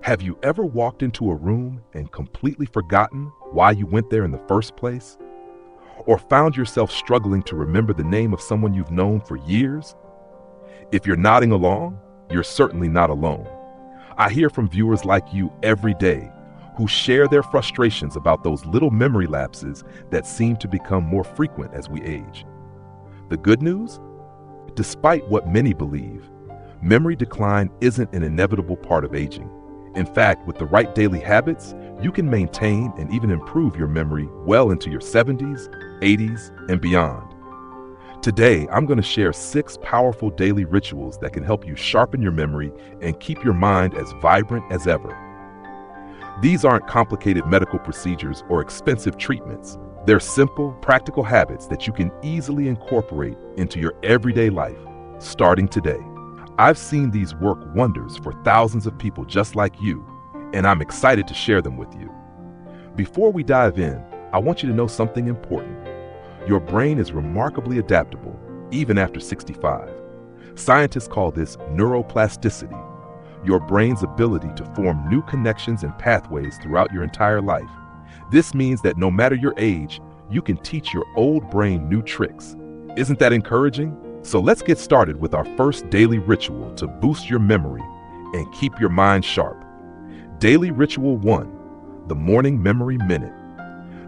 Have you ever walked into a room and completely forgotten why you went there in the first place? Or found yourself struggling to remember the name of someone you've known for years? If you're nodding along, you're certainly not alone. I hear from viewers like you every day who share their frustrations about those little memory lapses that seem to become more frequent as we age. The good news? Despite what many believe, memory decline isn't an inevitable part of aging. In fact, with the right daily habits, you can maintain and even improve your memory well into your 70s, 80s, and beyond. Today, I'm going to share 6 powerful daily rituals that can help you sharpen your memory and keep your mind as vibrant as ever. These aren't complicated medical procedures or expensive treatments. They're simple, practical habits that you can easily incorporate into your everyday life, starting today. I've seen these work wonders for thousands of people just like you, and I'm excited to share them with you. Before we dive in, I want you to know something important. Your brain is remarkably adaptable, even after 65. Scientists call this neuroplasticity, your brain's ability to form new connections and pathways throughout your entire life. This means that no matter your age, you can teach your old brain new tricks. Isn't that encouraging? So let's get started with our first daily ritual to boost your memory and keep your mind sharp. Daily Ritual 1, the Morning Memory Minute.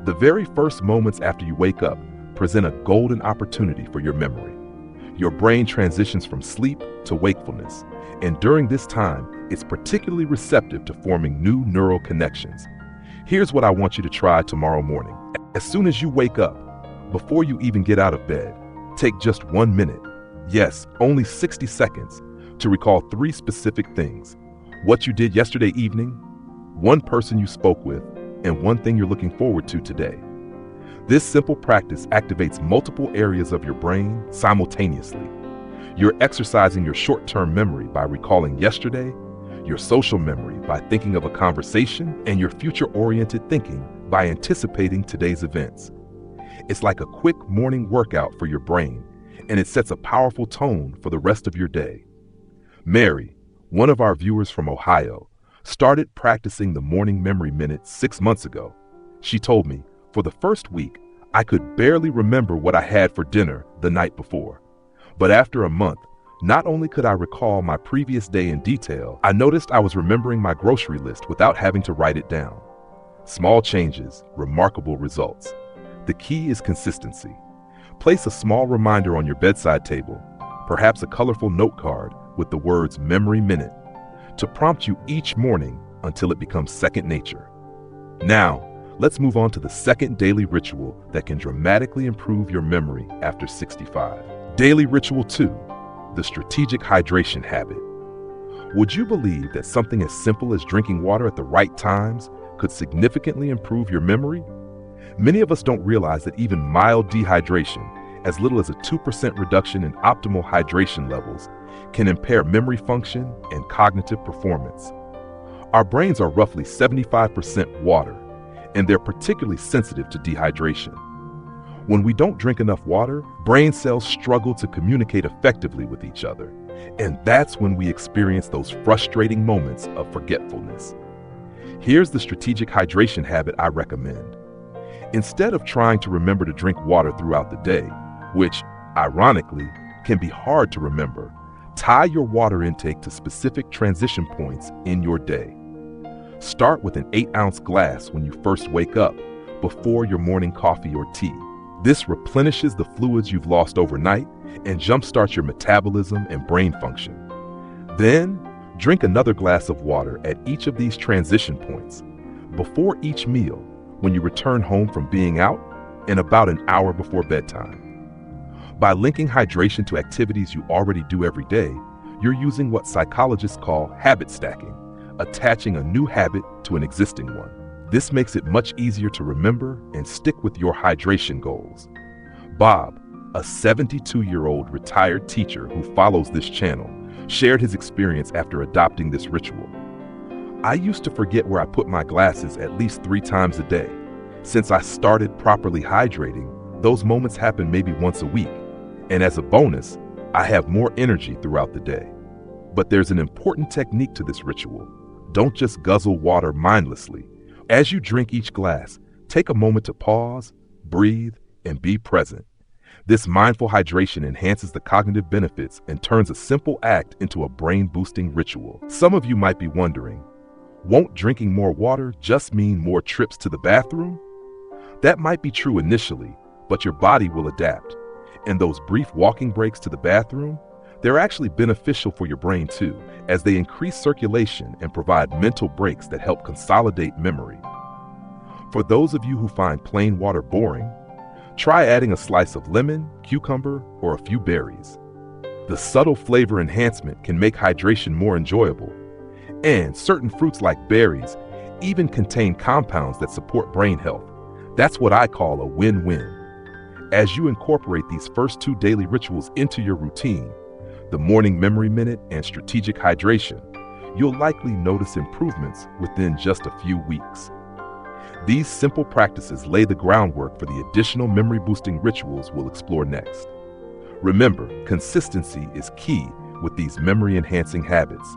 The very first moments after you wake up present a golden opportunity for your memory. Your brain transitions from sleep to wakefulness, and during this time, it's particularly receptive to forming new neural connections. Here's what I want you to try tomorrow morning. As soon as you wake up, before you even get out of bed, take just 1 minute, yes, only 60 seconds, to recall 3 specific things: what you did yesterday evening, one person you spoke with, and one thing you're looking forward to today. This simple practice activates multiple areas of your brain simultaneously. You're exercising your short-term memory by recalling yesterday, your social memory by thinking of a conversation, and your future-oriented thinking by anticipating today's events. It's like a quick morning workout for your brain, and it sets a powerful tone for the rest of your day. Mary, one of our viewers from Ohio, started practicing the Morning Memory Minute 6 months ago. She told me, for the first week, I could barely remember what I had for dinner the night before. But after a month, not only could I recall my previous day in detail, I noticed I was remembering my grocery list without having to write it down. Small changes, remarkable results. The key is consistency. Place a small reminder on your bedside table, perhaps a colorful note card with the words Memory Minute, to prompt you each morning until it becomes second nature. Now, let's move on to the second daily ritual that can dramatically improve your memory after 65. Daily Ritual 2, the strategic hydration habit. Would you believe that something as simple as drinking water at the right times could significantly improve your memory? Many of us don't realize that even mild dehydration, as little as a 2% reduction in optimal hydration levels, can impair memory function and cognitive performance. Our brains are roughly 75% water, and they're particularly sensitive to dehydration. When we don't drink enough water, brain cells struggle to communicate effectively with each other, and that's when we experience those frustrating moments of forgetfulness. Here's the strategic hydration habit I recommend. Instead of trying to remember to drink water throughout the day, which, ironically, can be hard to remember, tie your water intake to specific transition points in your day. Start with an 8-ounce glass when you first wake up, before your morning coffee or tea. This replenishes the fluids you've lost overnight and jumpstarts your metabolism and brain function. Then, drink another glass of water at each of these transition points, before each meal, when you return home from being out, and about an hour before bedtime. By linking hydration to activities you already do every day, you're using what psychologists call habit stacking, attaching a new habit to an existing one. This makes it much easier to remember and stick with your hydration goals. Bob, a 72-year-old retired teacher who follows this channel, shared his experience after adopting this ritual. I used to forget where I put my glasses at least 3 times a day. Since I started properly hydrating, those moments happen maybe once a week. And as a bonus, I have more energy throughout the day. But there's an important technique to this ritual. Don't just guzzle water mindlessly. As you drink each glass, take a moment to pause, breathe, and be present. This mindful hydration enhances the cognitive benefits and turns a simple act into a brain-boosting ritual. Some of you might be wondering, won't drinking more water just mean more trips to the bathroom? That might be true initially, but your body will adapt. And those brief walking breaks to the bathroom, they're actually beneficial for your brain too, as they increase circulation and provide mental breaks that help consolidate memory. For those of you who find plain water boring, try adding a slice of lemon, cucumber, or a few berries. The subtle flavor enhancement can make hydration more enjoyable, and certain fruits like berries even contain compounds that support brain health. That's what I call a win-win. As you incorporate these first two daily rituals into your routine, the morning memory minute and strategic hydration, you'll likely notice improvements within just a few weeks. These simple practices lay the groundwork for the additional memory-boosting rituals we'll explore next. Remember, consistency is key with these memory-enhancing habits.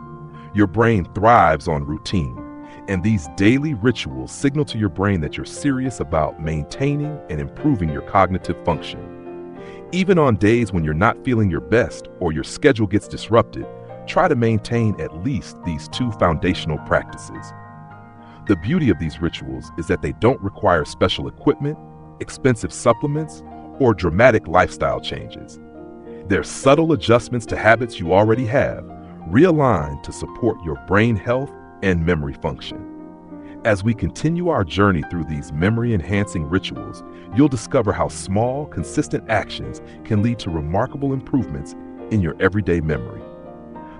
Your brain thrives on routine, and these daily rituals signal to your brain that you're serious about maintaining and improving your cognitive function. Even on days when you're not feeling your best or your schedule gets disrupted, try to maintain at least these two foundational practices. The beauty of these rituals is that they don't require special equipment, expensive supplements, or dramatic lifestyle changes. They're subtle adjustments to habits you already have, realigned to support your brain health and memory function. As we continue our journey through these memory-enhancing rituals, you'll discover how small, consistent actions can lead to remarkable improvements in your everyday memory.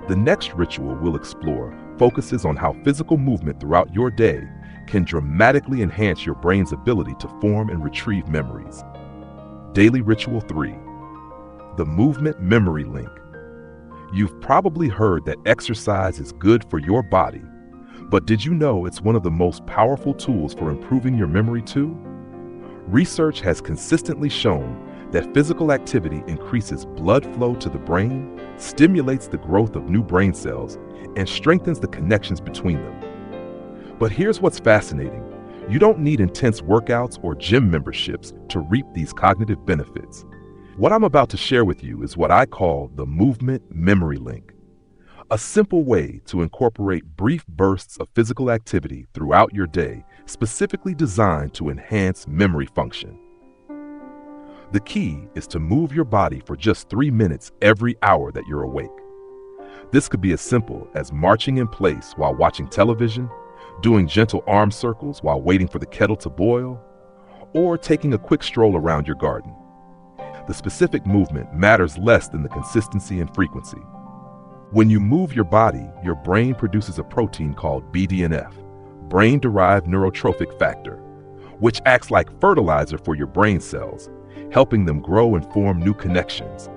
The next ritual we'll explore focuses on how physical movement throughout your day can dramatically enhance your brain's ability to form and retrieve memories. Daily Ritual 3: The Movement Memory Link. You've probably heard that exercise is good for your body, but did you know it's one of the most powerful tools for improving your memory too? Research has consistently shown that physical activity increases blood flow to the brain, stimulates the growth of new brain cells, and strengthens the connections between them. But here's what's fascinating. You don't need intense workouts or gym memberships to reap these cognitive benefits. What I'm about to share with you is what I call the movement memory link, a simple way to incorporate brief bursts of physical activity throughout your day, specifically designed to enhance memory function. The key is to move your body for just 3 minutes every hour that you're awake. This could be as simple as marching in place while watching television, doing gentle arm circles while waiting for the kettle to boil, or taking a quick stroll around your garden. The specific movement matters less than the consistency and frequency. When you move your body, your brain produces a protein called BDNF, brain-derived neurotrophic factor, which acts like fertilizer for your brain cells, helping them grow and form new connections.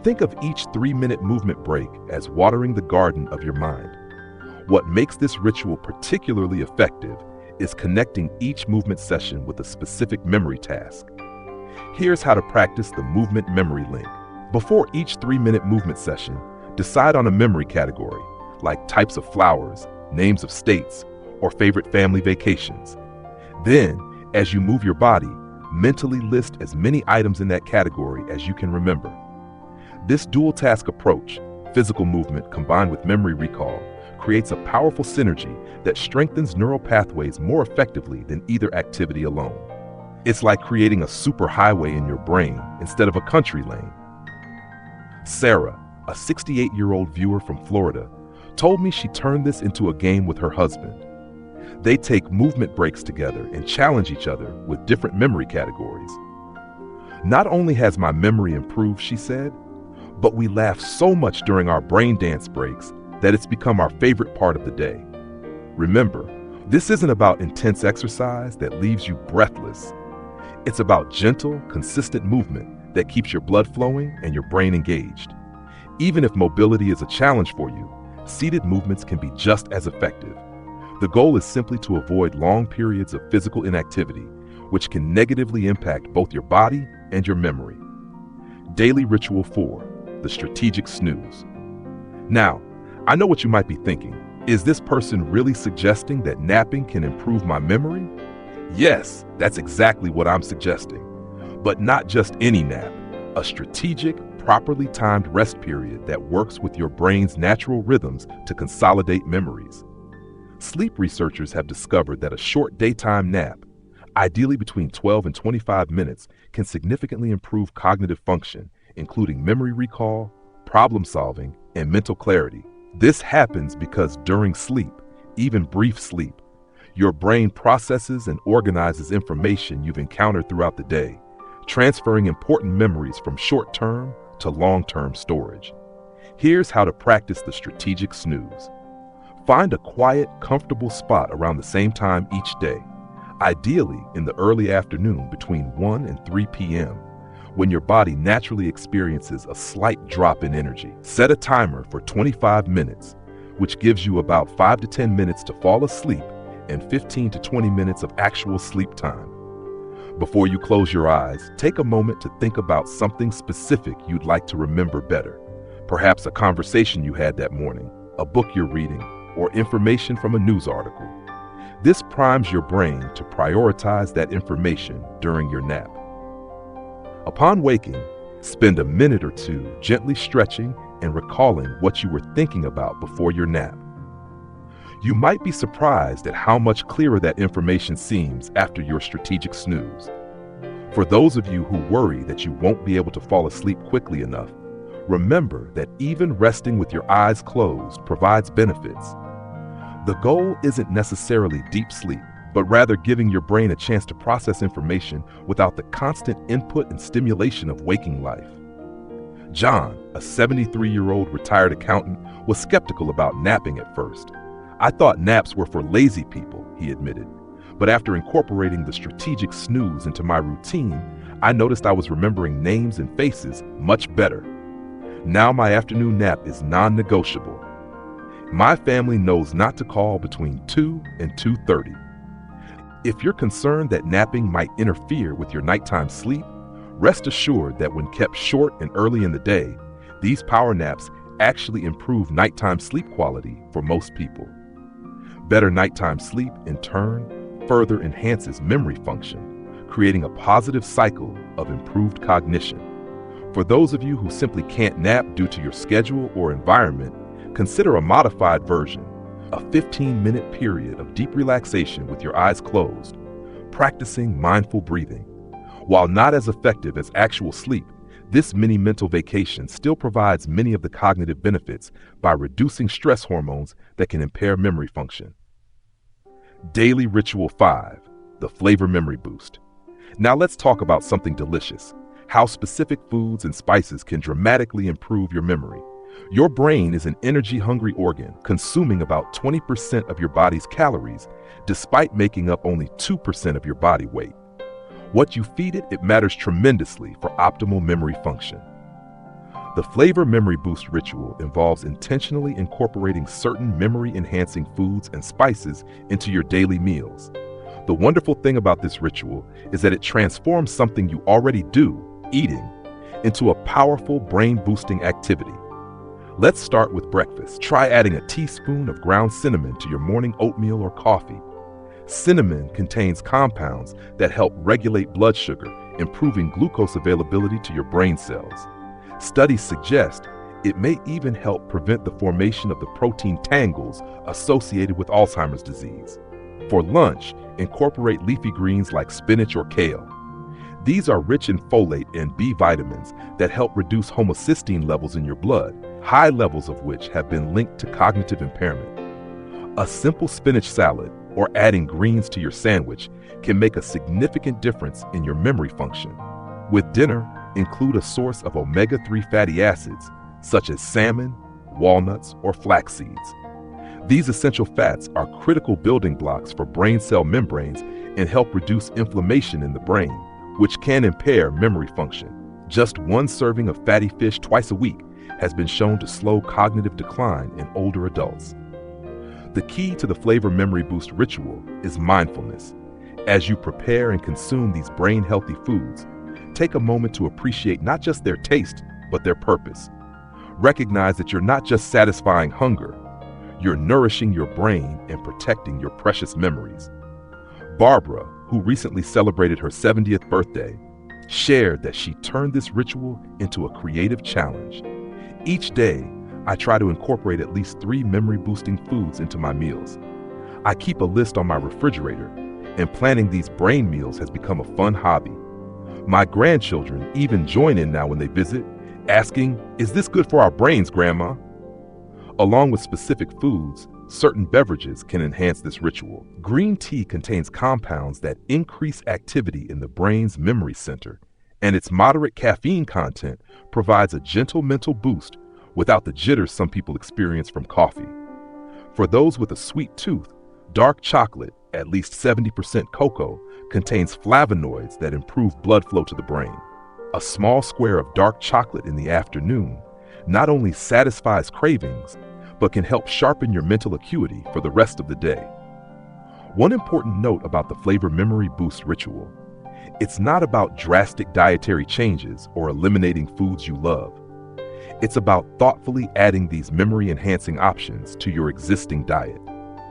Think of each 3-minute movement break as watering the garden of your mind. What makes this ritual particularly effective is connecting each movement session with a specific memory task. Here's how to practice the movement memory link. Before each 3-minute movement session, decide on a memory category, like types of flowers, names of states, or favorite family vacations. Then, as you move your body, mentally list as many items in that category as you can remember. This dual task approach, physical movement combined with memory recall, creates a powerful synergy that strengthens neural pathways more effectively than either activity alone. It's like creating a superhighway in your brain instead of a country lane. Sarah, a 68-year-old viewer from Florida, told me she turned this into a game with her husband. They take movement breaks together and challenge each other with different memory categories. Not only has my memory improved, she said, but we laugh so much during our brain dance breaks that it's become our favorite part of the day. Remember, this isn't about intense exercise that leaves you breathless. It's about gentle, consistent movement that keeps your blood flowing and your brain engaged. Even if mobility is a challenge for you, seated movements can be just as effective. The goal is simply to avoid long periods of physical inactivity, which can negatively impact both your body and your memory. Daily Ritual 4: The Strategic Snooze. Now, I know what you might be thinking. Is this person really suggesting that napping can improve my memory? Yes, that's exactly what I'm suggesting. But not just any nap, a strategic, properly timed rest period that works with your brain's natural rhythms to consolidate memories. Sleep researchers have discovered that a short daytime nap, ideally between 12 and 25 minutes, can significantly improve cognitive function, including memory recall, problem solving, and mental clarity. This happens because during sleep, even brief sleep, your brain processes and organizes information you've encountered throughout the day, transferring important memories from short-term to long-term storage. Here's how to practice the strategic snooze. Find a quiet, comfortable spot around the same time each day, ideally in the early afternoon between 1 and 3 p.m., when your body naturally experiences a slight drop in energy. Set a timer for 25 minutes, which gives you about 5 to 10 minutes to fall asleep and 15 to 20 minutes of actual sleep time. Before you close your eyes, take a moment to think about something specific you'd like to remember better. Perhaps a conversation you had that morning, a book you're reading, or information from a news article. This primes your brain to prioritize that information during your nap. Upon waking, spend a minute or two gently stretching and recalling what you were thinking about before your nap. You might be surprised at how much clearer that information seems after your strategic snooze. For those of you who worry that you won't be able to fall asleep quickly enough, remember that even resting with your eyes closed provides benefits. The goal isn't necessarily deep sleep, but rather giving your brain a chance to process information without the constant input and stimulation of waking life. John, a 73-year-old retired accountant, was skeptical about napping at first. "I thought naps were for lazy people," he admitted. "But after incorporating the strategic snooze into my routine, I noticed I was remembering names and faces much better. Now my afternoon nap is non-negotiable. My family knows not to call between 2 and 2:30. If you're concerned that napping might interfere with your nighttime sleep, rest assured that when kept short and early in the day, these power naps actually improve nighttime sleep quality for most people. Better nighttime sleep, in turn, further enhances memory function, creating a positive cycle of improved cognition. For those of you who simply can't nap due to your schedule or environment, consider a modified version, a 15-minute period of deep relaxation with your eyes closed, practicing mindful breathing. While not as effective as actual sleep, this mini mental vacation still provides many of the cognitive benefits by reducing stress hormones that can impair memory function. Daily Ritual 5, the Flavor Memory Boost. Now let's talk about something delicious, how specific foods and spices can dramatically improve your memory. Your brain is an energy-hungry organ, consuming about 20% of your body's calories, despite making up only 2% of your body weight. What you feed it, it matters tremendously for optimal memory function. The Flavor Memory Boost ritual involves intentionally incorporating certain memory-enhancing foods and spices into your daily meals. The wonderful thing about this ritual is that it transforms something you already do, eating, into a powerful brain-boosting activity. Let's start with breakfast. Try adding a teaspoon of ground cinnamon to your morning oatmeal or coffee. Cinnamon contains compounds that help regulate blood sugar, improving glucose availability to your brain cells. Studies suggest it may even help prevent the formation of the protein tangles associated with Alzheimer's disease. For lunch, incorporate leafy greens like spinach or kale. These are rich in folate and B vitamins that help reduce homocysteine levels in your blood, high levels of which have been linked to cognitive impairment. A simple spinach salad or adding greens to your sandwich can make a significant difference in your memory function. With dinner, include a source of omega-3 fatty acids, such as salmon, walnuts, or flax seeds. These essential fats are critical building blocks for brain cell membranes and help reduce inflammation in the brain, which can impair memory function. Just one serving of fatty fish twice a week has been shown to slow cognitive decline in older adults. The key to the Flavor Memory Boost ritual is mindfulness. As you prepare and consume these brain-healthy foods, take a moment to appreciate not just their taste, but their purpose. Recognize that you're not just satisfying hunger, you're nourishing your brain and protecting your precious memories. Barbara, who recently celebrated her 70th birthday, shared that she turned this ritual into a creative challenge. Each day, I try to incorporate at least 3 memory-boosting foods into my meals. I keep a list on my refrigerator, and planning these brain meals has become a fun hobby. My grandchildren even join in now when they visit, asking, "Is this good for our brains, Grandma?" Along with specific foods, certain beverages can enhance this ritual. Green tea contains compounds that increase activity in the brain's memory center, and its moderate caffeine content provides a gentle mental boost without the jitters some people experience from coffee. For those with a sweet tooth, dark chocolate, at least 70% cocoa, contains flavonoids that improve blood flow to the brain. A small square of dark chocolate in the afternoon not only satisfies cravings, but can help sharpen your mental acuity for the rest of the day. One important note about the Flavor Memory Boost ritual: it's not about drastic dietary changes or eliminating foods you love. It's about thoughtfully adding these memory-enhancing options to your existing diet.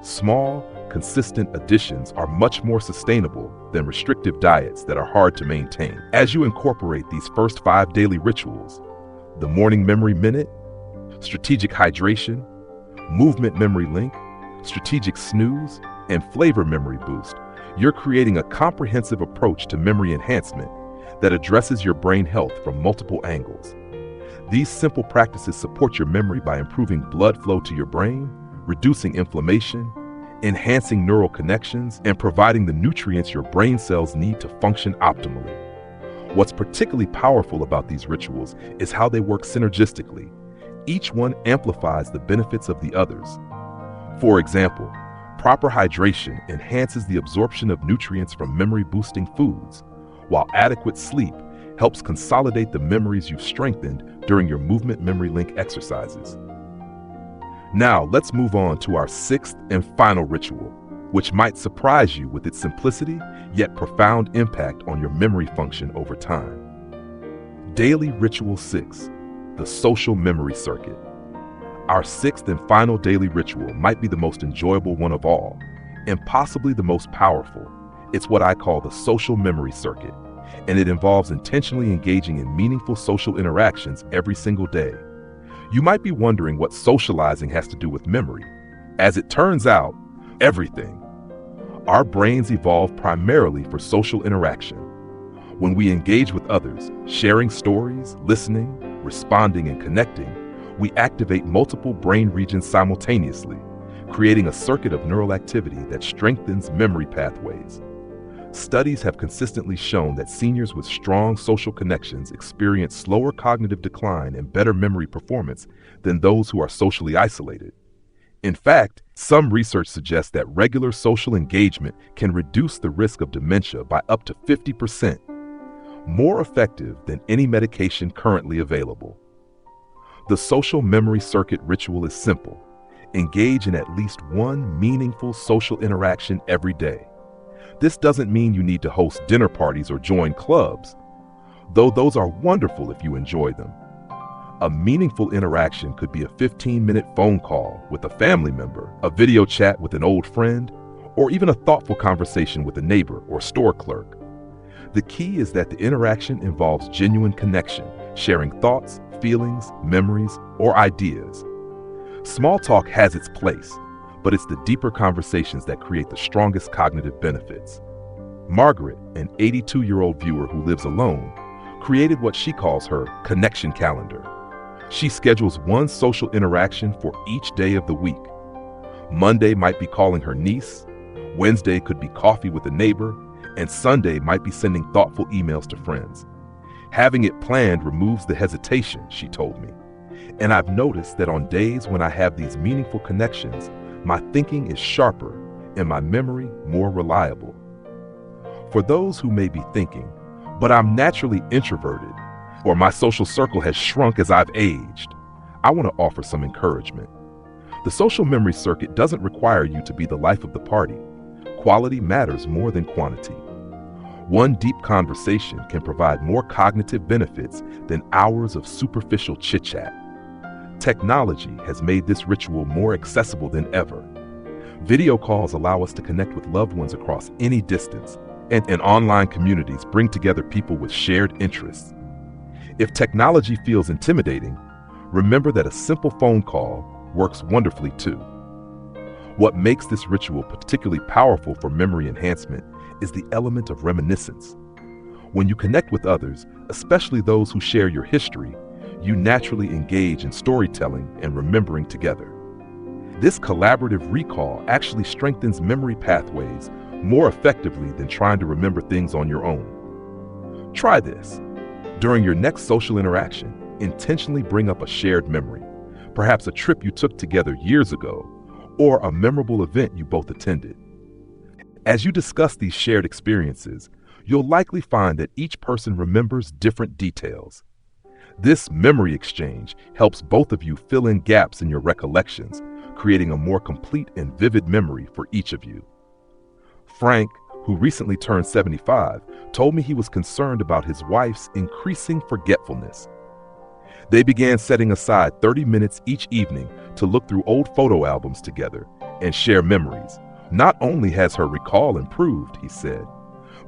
Small, consistent additions are much more sustainable than restrictive diets that are hard to maintain. As you incorporate these first 5 daily rituals, the Morning Memory Minute, Strategic Hydration, Movement Memory Link, Strategic Snooze, and Flavor Memory Boost, you're creating a comprehensive approach to memory enhancement that addresses your brain health from multiple angles. These simple practices support your memory by improving blood flow to your brain, reducing inflammation, enhancing neural connections, and providing the nutrients your brain cells need to function optimally. What's particularly powerful about these rituals is how they work synergistically. Each one amplifies the benefits of the others. For example, proper hydration enhances the absorption of nutrients from memory-boosting foods, while adequate sleep helps consolidate the memories you've strengthened during your Movement Memory Link exercises. Now, let's move on to our 6th and final ritual, which might surprise you with its simplicity yet profound impact on your memory function over time. Daily Ritual 6, the Social Memory Circuit. Our 6th and final daily ritual might be the most enjoyable one of all, and possibly the most powerful. It's what I call the Social Memory Circuit, and it involves intentionally engaging in meaningful social interactions every single day. You might be wondering what socializing has to do with memory. As it turns out, everything. Our brains evolved primarily for social interaction. When we engage with others, sharing stories, listening, responding, and connecting, we activate multiple brain regions simultaneously, creating a circuit of neural activity that strengthens memory pathways. Studies have consistently shown that seniors with strong social connections experience slower cognitive decline and better memory performance than those who are socially isolated. In fact, some research suggests that regular social engagement can reduce the risk of dementia by up to 50%, more effective than any medication currently available. The Social Memory Circuit ritual is simple. Engage in at least one meaningful social interaction every day. This doesn't mean you need to host dinner parties or join clubs, though those are wonderful if you enjoy them. A meaningful interaction could be a 15-minute phone call with a family member, a video chat with an old friend, or even a thoughtful conversation with a neighbor or store clerk. The key is that the interaction involves genuine connection, sharing thoughts, feelings, memories, or ideas. Small talk has its place, but it's the deeper conversations that create the strongest cognitive benefits. Margaret, an 82-year-old viewer who lives alone, created what she calls her connection calendar. She schedules one social interaction for each day of the week. Monday might be calling her niece, Wednesday could be coffee with a neighbor, and Sunday might be sending thoughtful emails to friends. Having it planned removes the hesitation, she told me. And I've noticed that on days when I have these meaningful connections, my thinking is sharper and my memory more reliable. For those who may be thinking, but I'm naturally introverted, or my social circle has shrunk as I've aged, I want to offer some encouragement. The social memory circuit doesn't require you to be the life of the party. Quality matters more than quantity. One deep conversation can provide more cognitive benefits than hours of superficial chit-chat. Technology has made this ritual more accessible than ever. Video calls allow us to connect with loved ones across any distance, and online communities bring together people with shared interests. If technology feels intimidating, remember that a simple phone call works wonderfully too. What makes this ritual particularly powerful for memory enhancement is the element of reminiscence. When you connect with others, especially those who share your history, you naturally engage in storytelling and remembering together. This collaborative recall actually strengthens memory pathways more effectively than trying to remember things on your own. Try this. During your next social interaction, intentionally bring up a shared memory, perhaps a trip you took together years ago, or a memorable event you both attended. As you discuss these shared experiences, you'll likely find that each person remembers different details. This memory exchange helps both of you fill in gaps in your recollections, creating a more complete and vivid memory for each of you. Frank, who recently turned 75, told me he was concerned about his wife's increasing forgetfulness. They began setting aside 30 minutes each evening to look through old photo albums together and share memories. Not only has her recall improved, he said,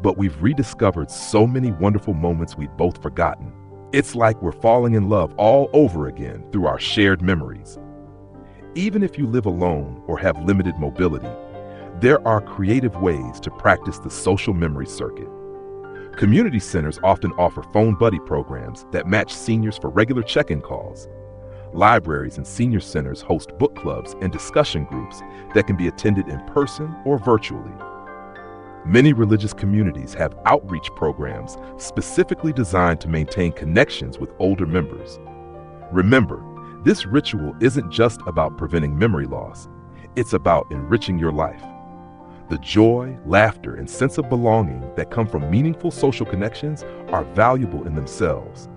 but we've rediscovered so many wonderful moments we'd both forgotten. It's like we're falling in love all over again through our shared memories. Even if you live alone or have limited mobility, there are creative ways to practice the social memory circuit. Community centers often offer phone buddy programs that match seniors for regular check-in calls. Libraries and senior centers host book clubs and discussion groups that can be attended in person or virtually. Many religious communities have outreach programs specifically designed to maintain connections with older members. Remember, this ritual isn't just about preventing memory loss, it's about enriching your life. The joy, laughter, and sense of belonging that come from meaningful social connections are valuable in themselves,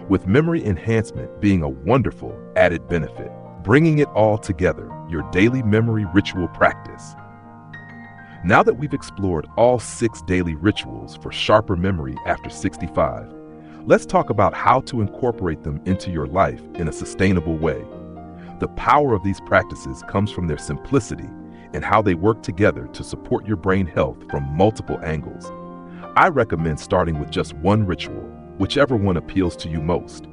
with memory enhancement being a wonderful added benefit. Bringing it all together, your daily memory ritual practice. Now that we've explored all 6 daily rituals for sharper memory after 65, let's talk about how to incorporate them into your life in a sustainable way. The power of these practices comes from their simplicity and how they work together to support your brain health from multiple angles. I recommend starting with just one ritual, whichever one appeals to you most,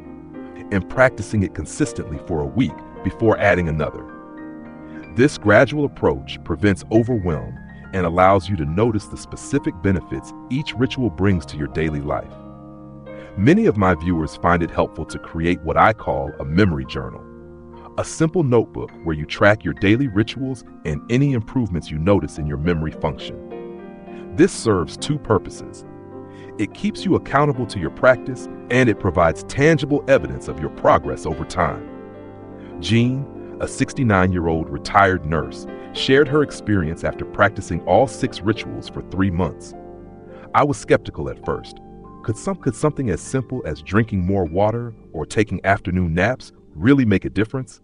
and practicing it consistently for a week before adding another. This gradual approach prevents overwhelm and allows you to notice the specific benefits each ritual brings to your daily life. Many of my viewers find it helpful to create what I call a memory journal, a simple notebook where you track your daily rituals and any improvements you notice in your memory function. This serves 2 purposes. It keeps you accountable to your practice, and it provides tangible evidence of your progress over time. Jean, a 69-year-old retired nurse, shared her experience after practicing all 6 rituals for 3 months. I was skeptical at first. Could something as simple as drinking more water or taking afternoon naps really make a difference?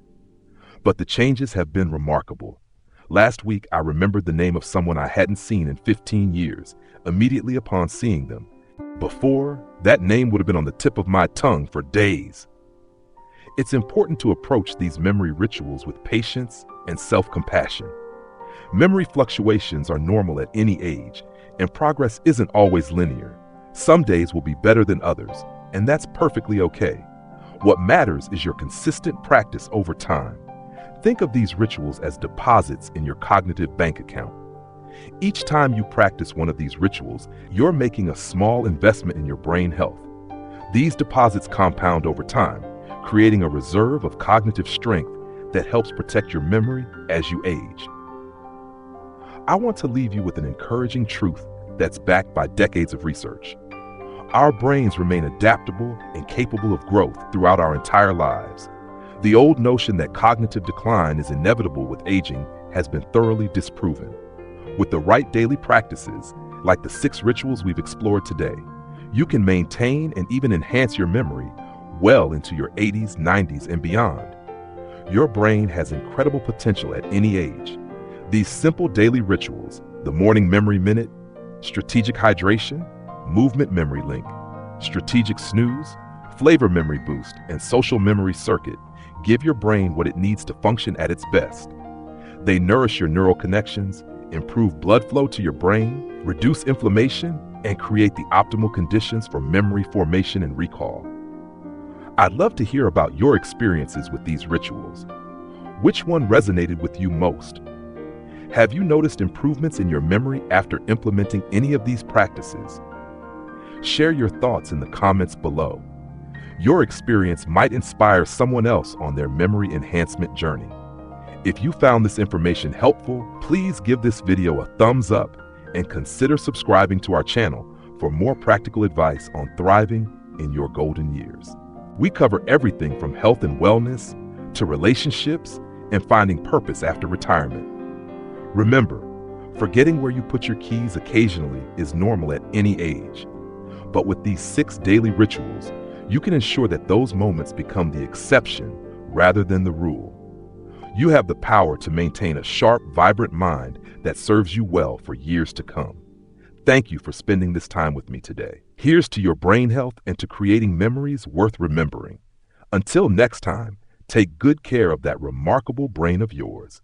But the changes have been remarkable. Last week, I remembered the name of someone I hadn't seen in 15 years, immediately upon seeing them. Before, that name would have been on the tip of my tongue for days. It's important to approach these memory rituals with patience and self-compassion. Memory fluctuations are normal at any age, and progress isn't always linear. Some days will be better than others, and that's perfectly okay. What matters is your consistent practice over time. Think of these rituals as deposits in your cognitive bank account. Each time you practice one of these rituals, you're making a small investment in your brain health. These deposits compound over time, creating a reserve of cognitive strength that helps protect your memory as you age. I want to leave you with an encouraging truth that's backed by decades of research. Our brains remain adaptable and capable of growth throughout our entire lives. The old notion that cognitive decline is inevitable with aging has been thoroughly disproven. With the right daily practices, like the 6 rituals we've explored today, you can maintain and even enhance your memory well into your 80s, 90s, and beyond. Your brain has incredible potential at any age. These simple daily rituals, the morning memory minute, strategic hydration, movement memory link, strategic snooze, flavor memory boost, and social memory circuit, give your brain what it needs to function at its best. They nourish your neural connections, improve blood flow to your brain, reduce inflammation, and create the optimal conditions for memory formation and recall. I'd love to hear about your experiences with these rituals. Which one resonated with you most? Have you noticed improvements in your memory after implementing any of these practices? Share your thoughts in the comments below. Your experience might inspire someone else on their memory enhancement journey. If you found this information helpful, please give this video a thumbs up and consider subscribing to our channel for more practical advice on thriving in your golden years. We cover everything from health and wellness to relationships and finding purpose after retirement. Remember, forgetting where you put your keys occasionally is normal at any age. But with these 6 daily rituals, you can ensure that those moments become the exception rather than the rule. You have the power to maintain a sharp, vibrant mind that serves you well for years to come. Thank you for spending this time with me today. Here's to your brain health and to creating memories worth remembering. Until next time, take good care of that remarkable brain of yours.